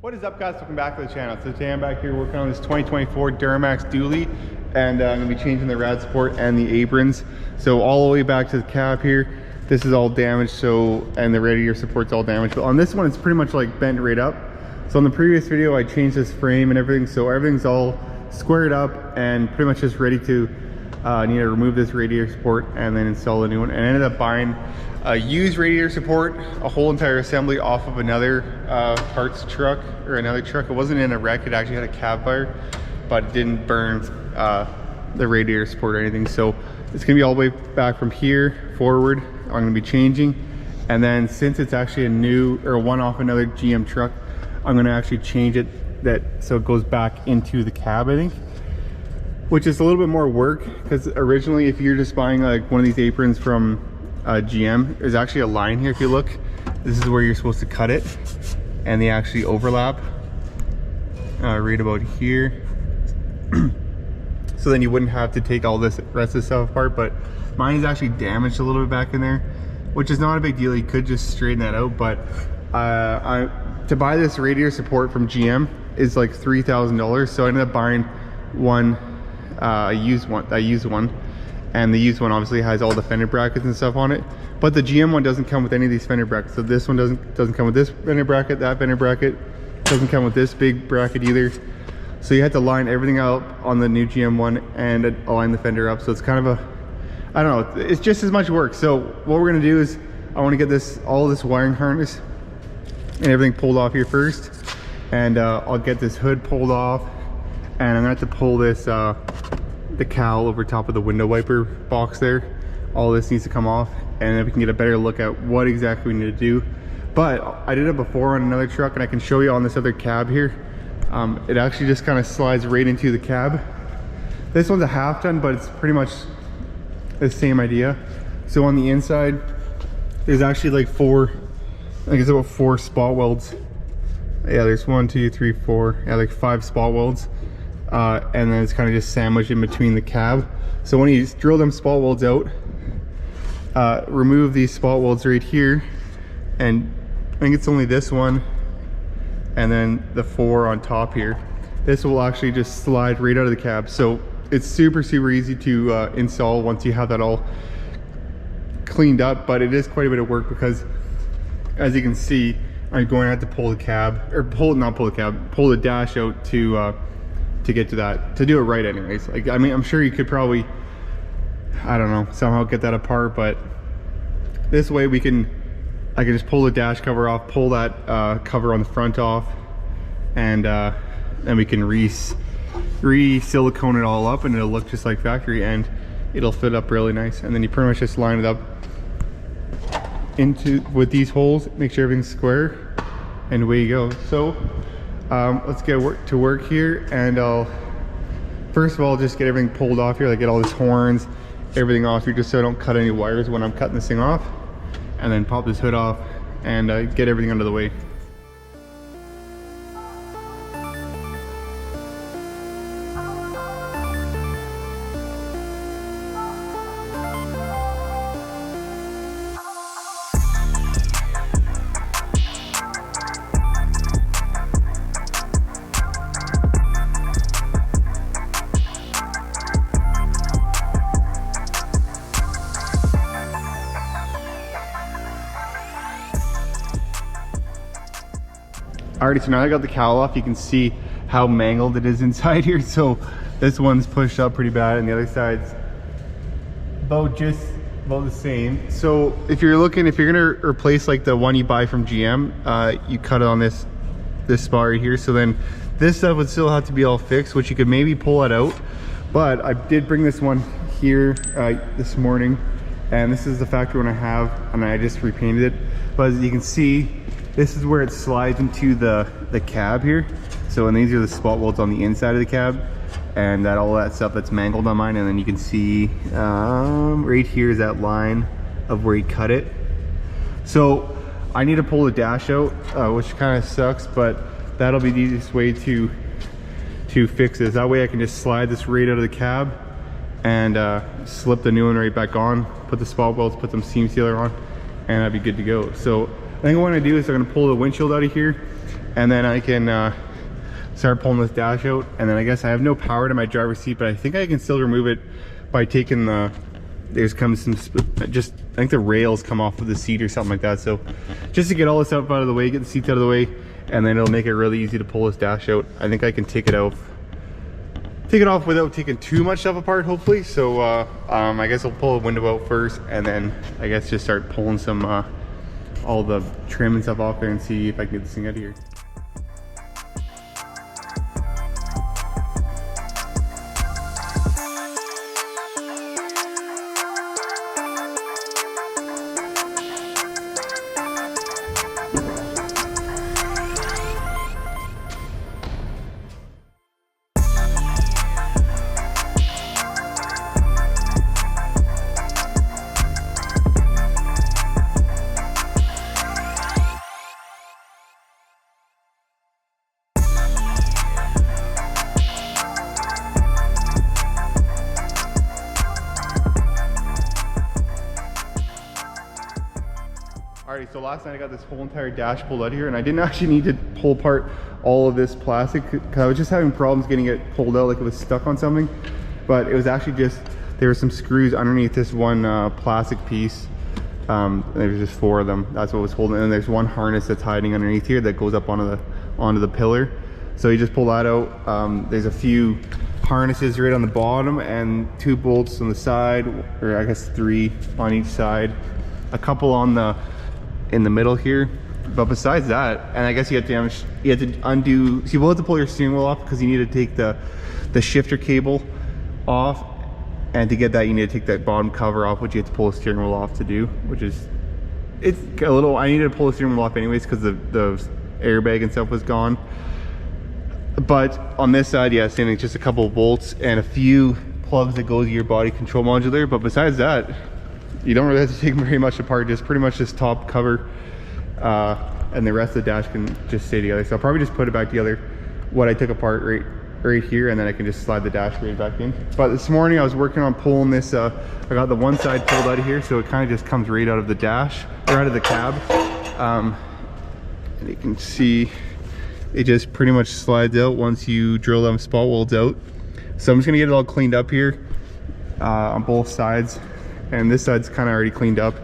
What is up, guys? Welcome back to the channel. So today I'm back here working on this 2024 Duramax dually, and I'm going to be changing the rad support and the aprons. So all the way back to the cab here, this is all damaged, so, and the radiator support's all damaged. But on this one, it's pretty much like bent right up. So on the previous video, I changed this frame and everything, so everything's all squared up and pretty much just ready to need to remove this radiator support and then install a new one. And I ended up buying a used radiator support, a whole entire assembly off of another parts truck, or another truck. It wasn't in a wreck, it actually had a cab fire, but it didn't burn the radiator support or anything. So it's gonna be all the way back from here forward. I'm gonna be changing, and then since it's actually a new, or one off another GM truck, I'm gonna actually change it so it goes back into the cab, I think, which is a little bit more work, because originally if you're just buying like one of these aprons from GM, there's actually a line here. If you look, this is where you're supposed to cut it, and they actually overlap right about here. So then you wouldn't have to take all this rest of the stuff apart, but mine is actually damaged a little bit back in there, which is not a big deal. You could just straighten that out, but to buy this radiator support from GM is like $3,000, so I ended up buying one, a used one, and the used one obviously has all the fender brackets and stuff on it, but the GM one doesn't come with any of these fender brackets. So this one doesn't come with this fender bracket, that fender bracket doesn't come with this big bracket either. So you have to line everything up on the new GM one and align the fender up. So it's kind of a, I don't know, it's just as much work. So what we're gonna do is I want to get all this wiring harness and everything pulled off here first, and I'll get this hood pulled off, and I'm gonna have to pull this the cowl over top of the window wiper box there. All this needs to come off, and then we can get a better look at what exactly we need to do. But I did it before on another truck, and I can show you on this other cab here. It actually just kind of slides right into the cab. This one's a half ton, but it's pretty much the same idea. So on the inside, there's actually like I think it's about 4 spot welds. Yeah, there's 1, 2, 3, 4, yeah, like 5 spot welds. And then it's kind of just sandwiched in between the cab. So when you drill them spot welds out, remove these spot welds right here, and I think it's only this one and then the 4 on top here. This will actually just slide right out of the cab. So it's super easy to install once you have that all cleaned up, but it is quite a bit of work because, as you can see, I'm going to have to pull the cab, or pull the dash out to get to that, to do it right anyways. Like, I mean, I'm sure you could probably, I don't know, somehow get that apart, but this way I can just pull the dash cover off, pull that cover on the front off, and then we can re-silicone it all up, and it'll look just like factory, and it'll fit up really nice. And then you pretty much just line it up with these holes, make sure everything's square, and away you go. So let's get to work here, and I'll first of all just get everything pulled off here, like get all these horns, everything off here, just so I don't cut any wires when I'm cutting this thing off, and then pop this hood off and get everything out of the way. Alrighty, so now I got the cowl off, you can see how mangled it is inside here. So this one's pushed up pretty bad, and the other side's about the same. So if you're gonna replace like the one you buy from GM, you cut it on this spot right here. So then this stuff would still have to be all fixed, which you could maybe pull it out. But I did bring this one here this morning, and this is the factory one I have, and I just repainted it. But as you can see, this is where it slides into the cab here. So, and these are the spot welds on the inside of the cab, and all that stuff that's mangled on mine. And then you can see right here is that line of where he cut it. So I need to pull the dash out, which kind of sucks, but that'll be the easiest way to fix this. That way I can just slide this right out of the cab and slip the new one right back on, put the spot welds, put some seam sealer on, and I'd be good to go. So I think what I'm gonna do is I'm gonna pull the windshield out of here, and then I can start pulling this dash out. And then I guess I have no power to my driver's seat, but I think I can still remove it by taking the, there's comes some, just, I think the rails come off of the seat or something like that. So just to get all this out of the way, get the seats out of the way, and then it'll make it really easy to pull this dash out. I think I can take it off without taking too much stuff apart, hopefully. So I guess I'll pull the window out first, and then I guess just start pulling some all the trim and stuff off there and see if I can get this thing out of here. Alrighty, so last night I got this whole entire dash pulled out of here, and I didn't actually need to pull apart all of this plastic because I was just having problems getting it pulled out, like it was stuck on something. But it was actually just, there were some screws underneath this one plastic piece. There's just 4 of them. That's what was holding it. And there's one harness that's hiding underneath here that goes up onto the pillar. So you just pull that out. There's a few harnesses right on the bottom and 2 bolts on the side, or I guess 3 on each side. A couple on in the middle here, but besides that, and I guess you have to undo, so you will have to pull your steering wheel off because you need to take the shifter cable off, and to get that you need to take that bottom cover off, which you have to pull the steering wheel off to do, which is, it's a little, I needed to pull the steering wheel off anyways because the airbag and stuff was gone. But on this side, yeah, same thing, just a couple of bolts and a few plugs that go to your body control module. But besides that, you don't really have to take very much apart, just pretty much this top cover, and the rest of the dash can just stay together. So I'll probably just put it back together, what I took apart right here, and then I can just slide the dash right back in. But this morning I was working on pulling this, I got the one side pulled out of here, so it kind of just comes right out of the dash, or out of the cab. And you can see it just pretty much slides out once you drill them spot welds out. So I'm just gonna get it all cleaned up here on both sides. And this side's kind of already cleaned up,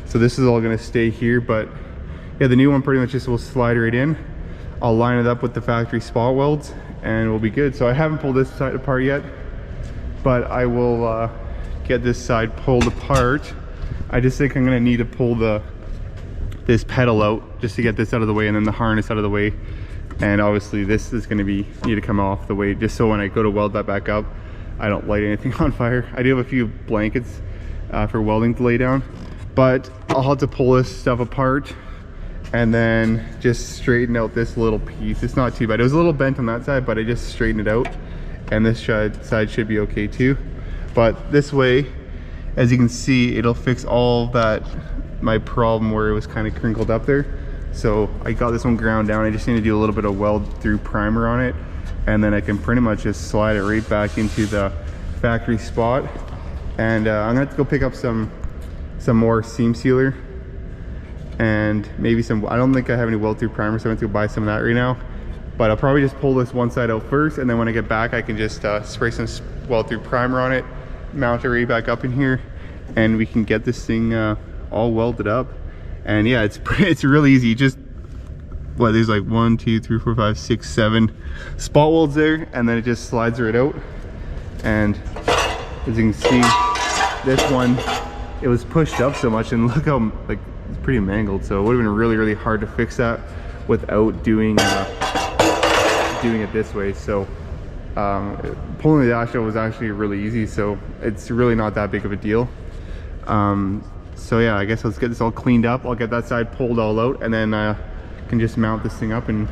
so this is all going to stay here. But yeah, the new one pretty much just will slide right in. I'll line it up with the factory spot welds and we'll be good. So I haven't pulled this side apart yet, but I will get this side pulled apart. I just think I'm going to need to pull this pedal out just to get this out of the way, and then the harness out of the way. And obviously this is going to need to come off the way, just so when I go to weld that back up, I don't light anything on fire. I do have a few blankets for welding to lay down, but I'll have to pull this stuff apart and then just straighten out this little piece. It's not too bad. It was a little bent on that side, but I just straightened it out, and this side should be okay too. But this way, as you can see, it'll fix all that, my problem where it was kind of crinkled up there. So I got this one ground down. I just need to do a little bit of weld through primer on it, and then I can pretty much just slide it right back into the factory spot. And I'm gonna have to go pick up some more seam sealer and maybe some, I don't think I have any weld through primer, so I'm going to go buy some of that right now. But I'll probably just pull this one side out first, and then when I get back I can just spray some weld through primer on it, mount it right back up in here, and we can get this thing all welded up. And yeah, it's really easy. Just what, there's like 1 2 3 4 5 6 7 spot welds there, and then it just slides right out. And as you can see, this one, it was pushed up so much, and look how, like, it's pretty mangled. So it would have been really hard to fix that without doing it this way. So pulling the dash out was actually really easy, so it's really not that big of a deal. So yeah, I guess let's get this all cleaned up. I'll get that side pulled all out, and then can just mount this thing up and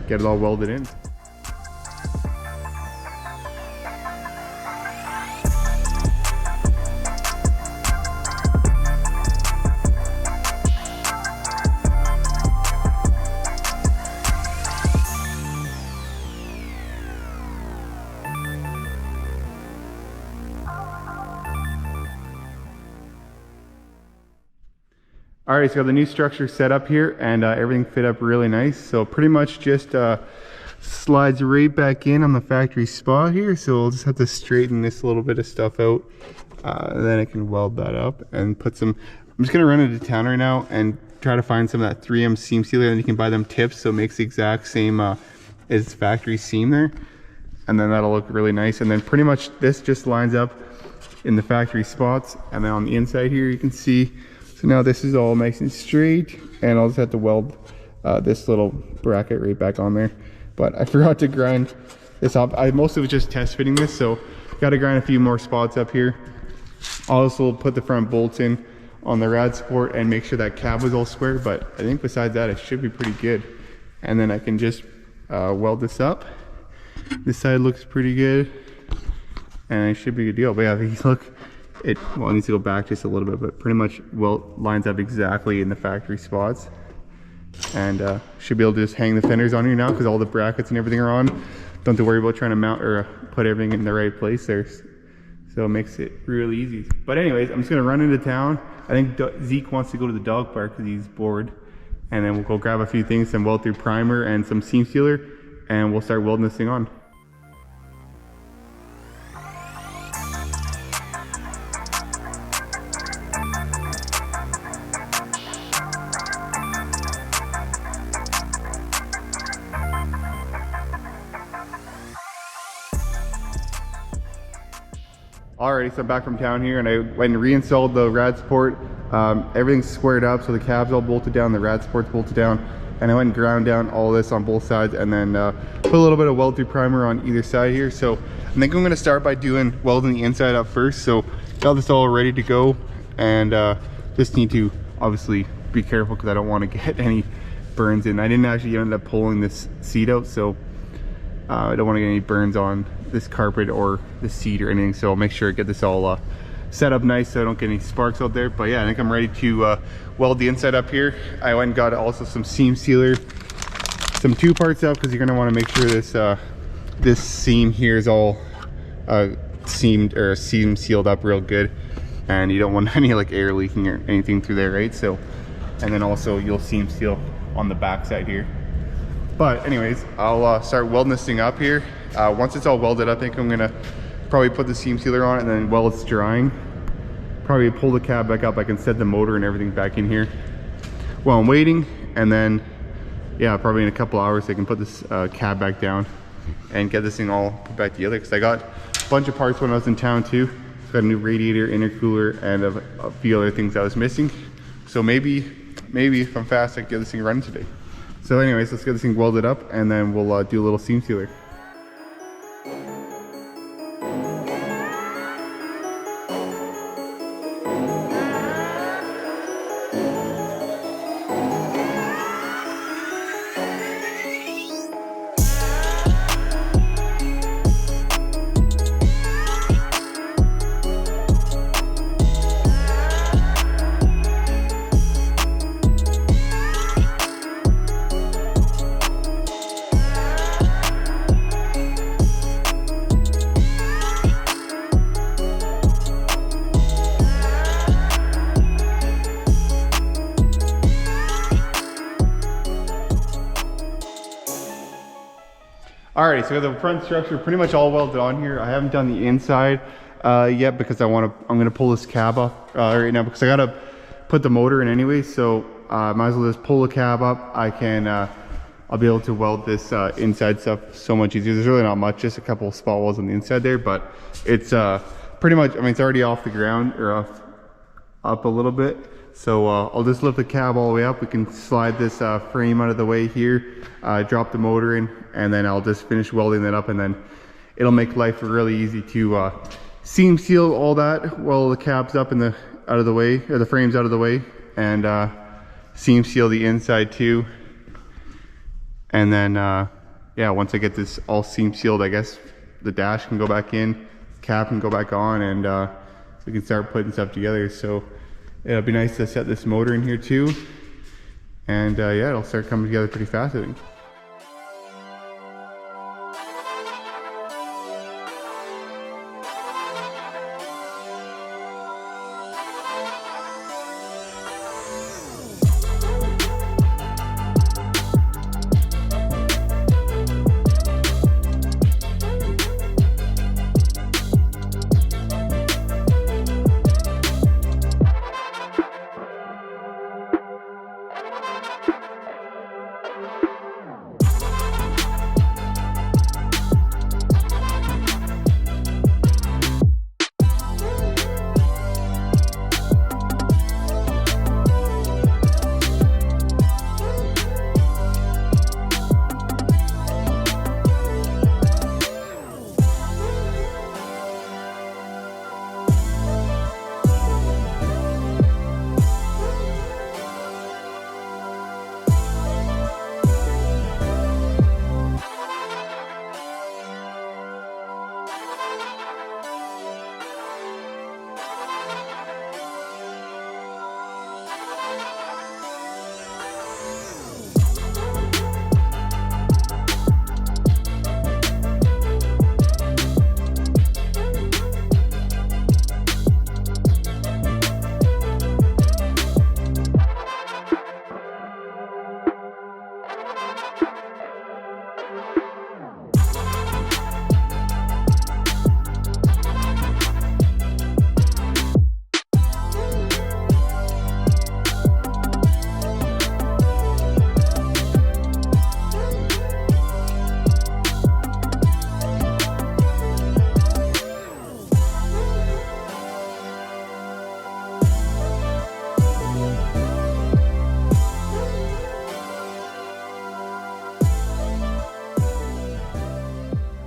get it all welded in. All right, so got the new structure set up here, and everything fit up really nice. So pretty much just slides right back in on the factory spot here. So we'll just have to straighten this little bit of stuff out. Then I can weld that up and put some, I'm just gonna run into town right now and try to find some of that 3M seam sealer, and you can buy them tips, so it makes the exact same as factory seam there. And then that'll look really nice. And then pretty much this just lines up in the factory spots. And then on the inside here, you can see, so now this is all nice and straight, and I'll just have to weld this little bracket right back on there. But I forgot to grind this up. I mostly was just test fitting this, so got to grind a few more spots up here. I'll also put the front bolts in on the rad support and make sure that cab was all square, but I think besides that it should be pretty good. And then I can just weld this up. This side looks pretty good, and it should be a good deal. But yeah, if you look, it needs to go back just a little bit, but pretty much lines up exactly in the factory spots. And should be able to just hang the fenders on here now, because all the brackets and everything are on. Don't have to worry about trying to mount or put everything in the right place there. So it makes it really easy. But anyways, I'm just gonna run into town. I think Zeke wants to go to the dog park because he's bored. And then we'll go grab a few things, some weld through primer and some seam sealer, and we'll start welding this thing on. Alrighty, so I'm back from town here, and I went and reinstalled the rad support. Everything's squared up, so the cab's all bolted down, the rad support's bolted down, and I went and ground down all this on both sides, and then put a little bit of weld through primer on either side here. So I think I'm going to start by doing welding the inside up first. So got this all ready to go, and just need to obviously be careful because I don't want to get any burns in. I didn't actually end up pulling this seat out, so I don't want to get any burns on this carpet or the seat or anything, so I'll make sure I get this all set up nice so I don't get any sparks out there. But yeah, I think I'm ready to weld the inside up here. I went and got also some seam sealer, some 2-part stuff, because you're going to want to make sure this this seam here is all seamed or seam sealed up real good, and you don't want any like air leaking or anything through there, right? So, and then also you'll seam seal on the back side here. But anyways, I'll start welding this thing up here. Once it's all welded up, I think I'm gonna probably put the seam sealer on, and then while it's drying, probably pull the cab back up. I can set the motor and everything back in here while I'm waiting. And then, yeah, probably in a couple hours I can put this cab back down and get this thing all put back together, because I got a bunch of parts when I was in town too. Got a new radiator, intercooler, and a few other things I was missing. So maybe if I'm fast, I can get this thing running today. So anyways, let's get this thing welded up, and then we'll do a little seam sealer. Alright, so we got the front structure pretty much all welded on here. I haven't done the inside yet, because I'm gonna pull this cab up right now, because I gotta put the motor in anyway. So might as well just pull the cab up. I'll be able to weld this inside stuff so much easier. There's really not much, just a couple of spot welds on the inside there, but it's pretty much, I mean, it's already off the ground, or up a little bit. So I'll just lift the cab all the way up. We can slide this frame out of the way here, drop the motor in, and then I'll just finish welding that up, and then it'll make life really easy to seam seal all that while the cab's up and out of the way, or the frame's out of the way, and seam seal the inside too. And then yeah, once I get this all seam sealed, I guess the dash can go back in, cab can go back on, and we can start putting stuff together. So it'll be nice to set this motor in here too, and yeah, it'll start coming together pretty fast, I think.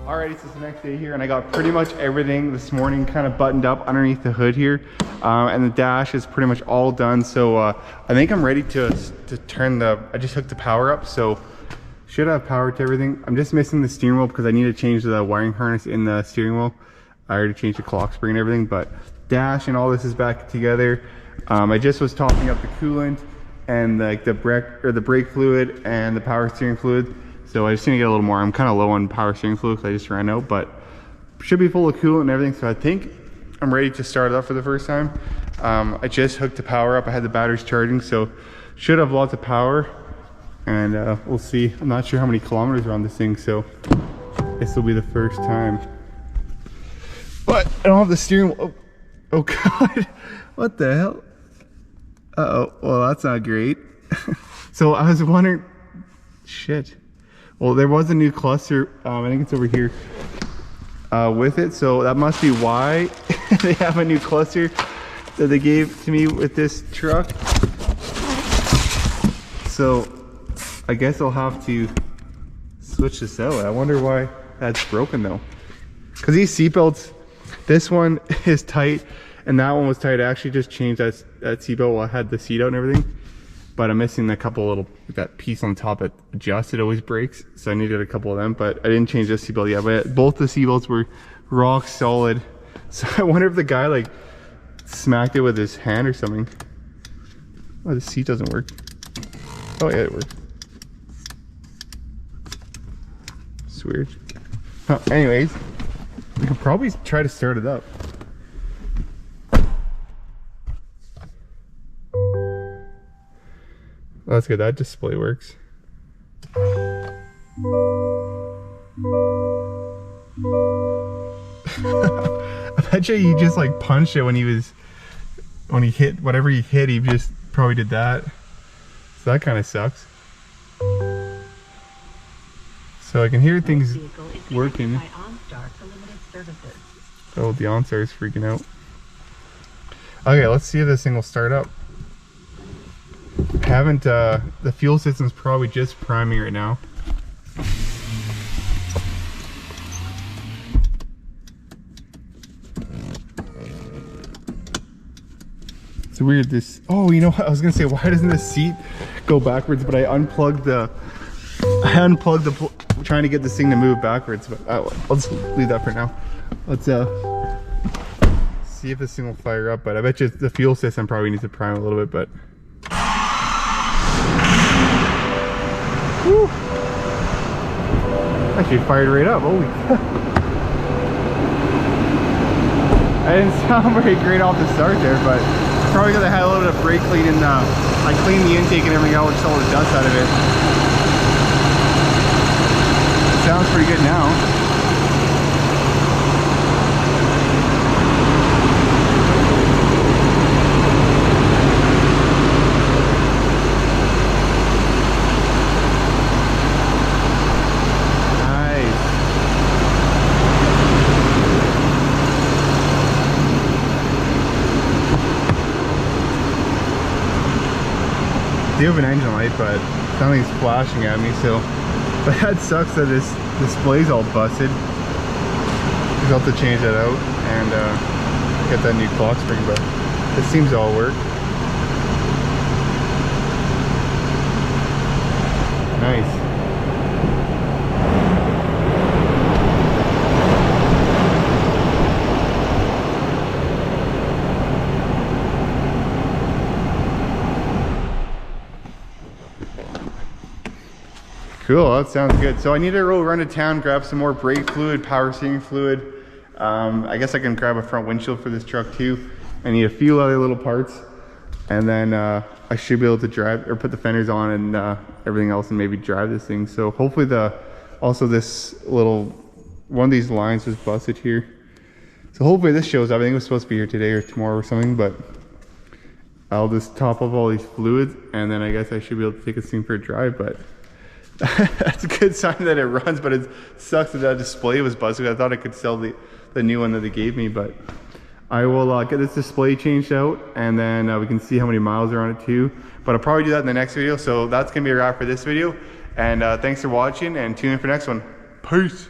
Alrighty, so it's the next day here, and I got pretty much everything this morning kind of buttoned up underneath the hood here, and the dash is pretty much all done. So I think I'm ready to turn I just hooked the power up, so should have power to everything. I'm just missing the steering wheel because I need to change the wiring harness in the steering wheel. I already changed the clock spring and everything, but dash and all this is back together. I just was topping up the coolant and like the brake fluid and the power steering fluid. So I just need to get a little more. I'm kind of low on power steering fluid because I just ran out, but should be full of coolant and everything. So I think I'm ready to start it up for the first time. I just hooked the power up. I had the batteries charging, so should have lots of power. And we'll see. I'm not sure how many kilometers are on this thing, so this will be the first time. But I don't have the steering wheel. Oh God, what the hell? Uh-oh, well that's not great. So I was wondering, shit. Well, there was a new cluster, I think it's over here with it, so that must be why they have a new cluster that they gave to me with this truck. So I guess I'll have to switch this out. I wonder why that's broken though. Because these seatbelts, this one is tight and that one was tight. I actually just changed that seatbelt while I had the seat out and everything. But I'm missing a couple little, that piece on top that adjusts, it always breaks. So I needed a couple of them, but I didn't change this seatbelt yet. But both the seatbelts were rock solid. So I wonder if the guy like smacked it with his hand or something. Oh, the seat doesn't work. Oh yeah, it works. It's weird. Oh, anyways, we could probably try to start it up. Oh, that's good, that display works. I bet you he just like punched it when he hit whatever he hit, he just probably did that. So that kind of sucks. So I can hear things working. Oh, the OnStar is freaking out. Okay, let's see if this thing will start up. Haven't, the fuel system's probably just priming right now. It's weird this, oh, you know what, I was gonna say, why doesn't this seat go backwards, but I unplugged the trying to get this thing to move backwards, but let's leave that for now. Let's see if this thing will fire up, but I bet you the fuel system probably needs to prime a little bit, but whew. Actually fired right up, holy cow. I didn't sound very great off the start there, but probably because I had a little bit of brake clean and I cleaned the intake and everything out, just all the dust out of it. Sounds pretty good now. Nice. Do have an engine light, but something's flashing at me, so. But that sucks that this display's all busted. I'll have to change that out and get that new clock spring, but this seems to all work. Nice. Cool, that sounds good. So I need to run to town, grab some more brake fluid, power steering fluid. I guess I can grab a front windshield for this truck too. I need a few other little parts, and then I should be able to drive or put the fenders on and everything else and maybe drive this thing. So hopefully also this little, one of these lines was busted here. So hopefully this shows up. I think it was supposed to be here today or tomorrow or something, but I'll just top up all these fluids and then I guess I should be able to take this thing for a drive, but that's a good sign that it runs, but it sucks that display was busted. I thought I could sell the new one that they gave me, but I will get this display changed out and then we can see how many miles are on it too. But I'll probably do that in the next video. So that's gonna be a wrap for this video. And thanks for watching and tune in for the next one. Peace.